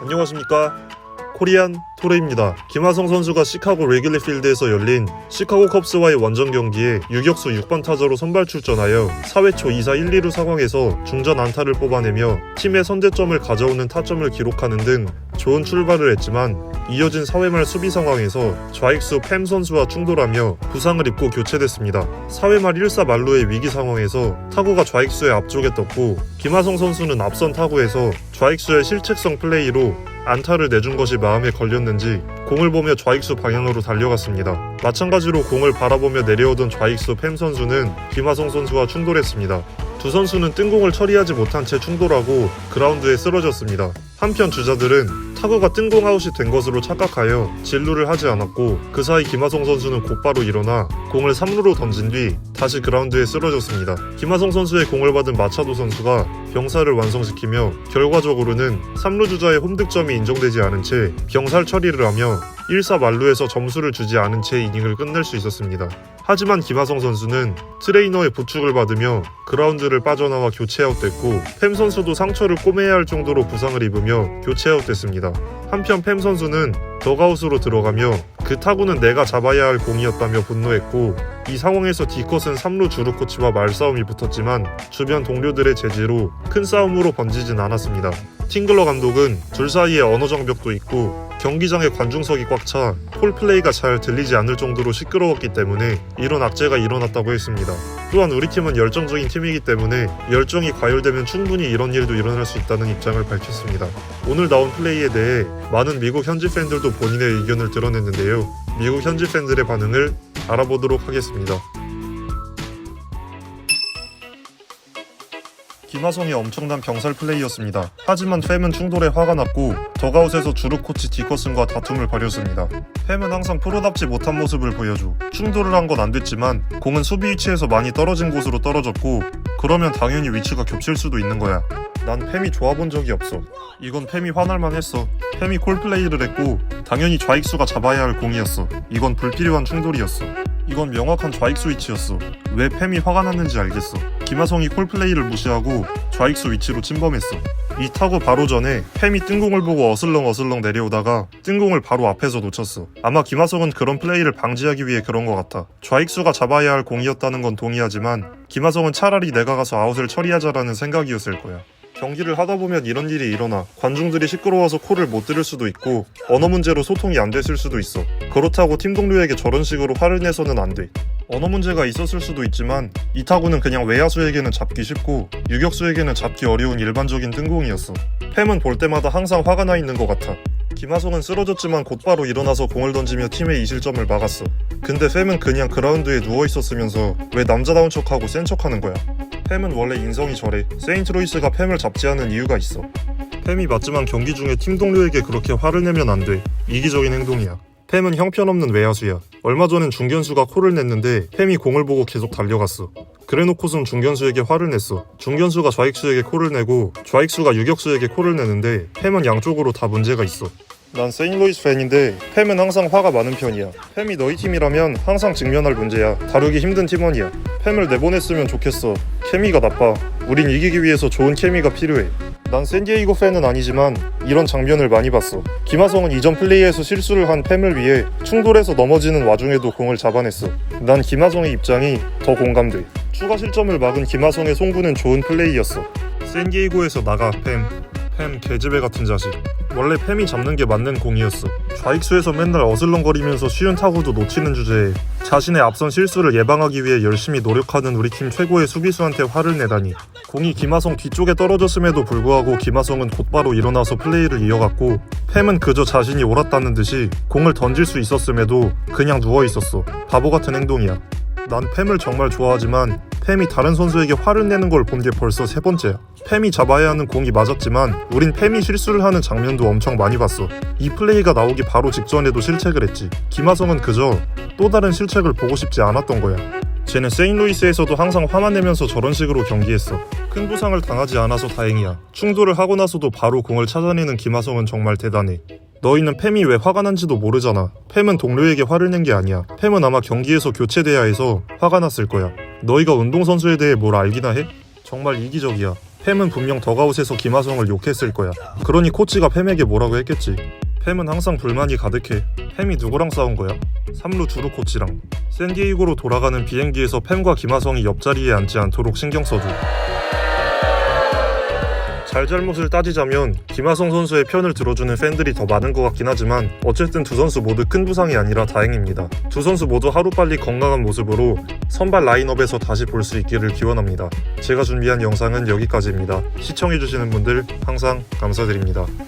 안녕하십니까, 코리안 토레입니다. 김하성 선수가 시카고 레귤리 필드에서 열린 시카고 컵스와의 원정 경기에 유격수 6번 타자로 선발 출전하여 4회 초 2사 1, 2루 상황에서 중전 안타를 뽑아내며 팀의 선제점을 가져오는 타점을 기록하는 등 좋은 출발을 했지만 이어진 4회 말 수비 상황에서 좌익수 팸 선수와 충돌하며 부상을 입고 교체됐습니다. 4회 말 1사 만루의 위기 상황에서 타구가 좌익수의 앞쪽에 떴고 김하성 선수는 앞선 타구에서 좌익수의 실책성 플레이로 안타를 내준 것이 마음에 걸렸는지 공을 보며 좌익수 방향으로 달려갔습니다. 마찬가지로 공을 바라보며 내려오던 좌익수 팸 선수는 김하성 선수와 충돌했습니다. 두 선수는 뜬공을 처리하지 못한 채 충돌하고 그라운드에 쓰러졌습니다. 한편 주자들은 타구가 뜬공 아웃이 된 것으로 착각하여 진루를 하지 않았고 그 사이 김하성 선수는 곧바로 일어나 공을 3루로 던진 뒤 다시 그라운드에 쓰러졌습니다. 김하성 선수의 공을 받은 마차도 선수가 병살을 완성시키며 결과적으로는 3루 주자의 홈득점이 인정되지 않은 채 병살 처리를 하며 1사 만루에서 점수를 주지 않은 채 이닝을 끝낼 수 있었습니다. 하지만 김하성 선수는 트레이너의 부축을 받으며 그라운드를 빠져나와 교체 아웃됐고 팸 선수도 상처를 꼬매야 할 정도로 부상을 입으며 교체 아웃됐습니다. 한편 팸 선수는 덕아웃으로 들어가며 그 타구는 내가 잡아야 할 공이었다며 분노했고 이 상황에서 디컷은 3루 주루 코치와 말싸움이 붙었지만 주변 동료들의 제지로 큰 싸움으로 번지진 않았습니다. 팅글러 감독은 둘 사이에 언어 장벽도 있고 경기장에 관중석이 꽉 차 콜플레이가 잘 들리지 않을 정도로 시끄러웠기 때문에 이런 악재가 일어났다고 했습니다. 또한 우리 팀은 열정적인 팀이기 때문에 열정이 과열되면 충분히 이런 일도 일어날 수 있다는 입장을 밝혔습니다. 오늘 나온 플레이에 대해 많은 미국 현지 팬들도 본인의 의견을 드러냈는데요. 미국 현지 팬들의 반응을 알아보도록 하겠습니다. 김하성이 엄청난 병살 플레이였습니다. 하지만 팸은 충돌에 화가 났고 덕아웃에서 주루 코치 디커슨과 다툼을 벌였습니다. 팸은 항상 프로답지 못한 모습을 보여줘. 충돌을 한 건 안 됐지만 공은 수비 위치에서 많이 떨어진 곳으로 떨어졌고 그러면 당연히 위치가 겹칠 수도 있는 거야. 난 팸이 좋아본 적이 없어. 이건 팸이 화날만 했어. 팸이 콜플레이를 했고 당연히 좌익수가 잡아야 할 공이었어. 이건 불필요한 충돌이었어. 이건 명확한 좌익수 위치였어. 왜 팸이 화가 났는지 알겠어. 김하성이 콜플레이를 무시하고 좌익수 위치로 침범했어. 이 타구 바로 전에 팸이 뜬공을 보고 어슬렁 내려오다가 뜬공을 바로 앞에서 놓쳤어. 아마 김하성은 그런 플레이를 방지하기 위해 그런 것 같아. 좌익수가 잡아야 할 공이었다는 건 동의하지만 김하성은 차라리 내가 가서 아웃을 처리하자라는 생각이었을 거야. 경기를 하다 보면 이런 일이 일어나 관중들이 시끄러워서 콜을 못 들을 수도 있고 언어 문제로 소통이 안 됐을 수도 있어. 그렇다고 팀 동료에게 저런 식으로 화를 내서는 안 돼. 언어 문제가 있었을 수도 있지만 이 타구는 그냥 외야수에게는 잡기 쉽고 유격수에게는 잡기 어려운 일반적인 뜬공이었어. 팸은 볼 때마다 항상 화가 나 있는 것 같아. 김하성은 쓰러졌지만 곧바로 일어나서 공을 던지며 팀의 이 실점을 막았어. 근데 팸은 그냥 그라운드에 누워있었으면서 왜 남자다운 척하고 센 척하는 거야. 팸은 원래 인성이 저래. 세인트루이스가 팸을 잡지 않은 이유가 있어. 팸이 맞지만 경기 중에 팀 동료에게 그렇게 화를 내면 안 돼. 이기적인 행동이야. 팸은 형편없는 외야수야. 얼마 전엔 중견수가 콜을 냈는데 팸이 공을 보고 계속 달려갔어. 그래놓고선 중견수에게 화를 냈어. 중견수가 좌익수에게 콜을 내고 좌익수가 유격수에게 콜을 내는데 팸은 양쪽으로 다 문제가 있어. 난 세인트루이스 팬인데 팸은 항상 화가 많은 편이야. 팸이 너희 팀이라면 항상 직면할 문제야. 다루기 힘든 팀원이야. 팸을 내보냈으면 좋겠어. 케미가 나빠. 우린 이기기 위해서 좋은 케미가 필요해. 난 샌디에이고 팬은 아니지만 이런 장면을 많이 봤어. 김하성은 이전 플레이에서 실수를 한 팸을 위해 충돌해서 넘어지는 와중에도 공을 잡아냈어. 난 김하성의 입장이 더 공감돼. 추가 실점을 막은 김하성의 송구는 좋은 플레이였어. 샌디에이고에서 나가 팸 개집애 같은 자식. 원래 팸이 잡는 게 맞는 공이었어. 좌익수에서 맨날 어슬렁거리면서 쉬운 타구도 놓치는 주제에 자신의 앞선 실수를 예방하기 위해 열심히 노력하는 우리 팀 최고의 수비수한테 화를 내다니. 공이 김하성 뒤쪽에 떨어졌음에도 불구하고 김하성은 곧바로 일어나서 플레이를 이어갔고 팸은 그저 자신이 옳았다는 듯이 공을 던질 수 있었음에도 그냥 누워있었어. 바보 같은 행동이야. 난 팸을 정말 좋아하지만 팸이 다른 선수에게 화를 내는 걸 본 게 벌써 세 번째야. 팸이 잡아야 하는 공이 맞았지만 우린 팸이 실수를 하는 장면도 엄청 많이 봤어. 이 플레이가 나오기 바로 직전에도 실책을 했지. 김하성은 그저 또 다른 실책을 보고 싶지 않았던 거야. 쟤는 세인트루이스에서도 항상 화만 내면서 저런 식으로 경기했어. 큰 부상을 당하지 않아서 다행이야. 충돌을 하고 나서도 바로 공을 찾아내는 김하성은 정말 대단해. 너희는 팸이 왜 화가 난지도 모르잖아. 팸은 동료에게 화를 낸 게 아니야. 팸은 아마 경기에서 교체돼야 해서 화가 났을 거야. 너희가 운동선수에 대해 뭘 알기나 해? 정말 이기적이야. 팸은 분명 더가웃에서 김하성을 욕했을 거야. 그러니 코치가 팸에게 뭐라고 했겠지. 팸은 항상 불만이 가득해. 팸이 누구랑 싸운 거야? 삼루 주루 코치랑. 샌디에이고로 돌아가는 비행기에서 팸과 김하성이 옆자리에 앉지 않도록 신경 써줘. 잘잘못을 따지자면 김하성 선수의 편을 들어주는 팬들이 더 많은 것 같긴 하지만 어쨌든 두 선수 모두 큰 부상이 아니라 다행입니다. 두 선수 모두 하루빨리 건강한 모습으로 선발 라인업에서 다시 볼 수 있기를 기원합니다. 제가 준비한 영상은 여기까지입니다. 시청해주시는 분들 항상 감사드립니다.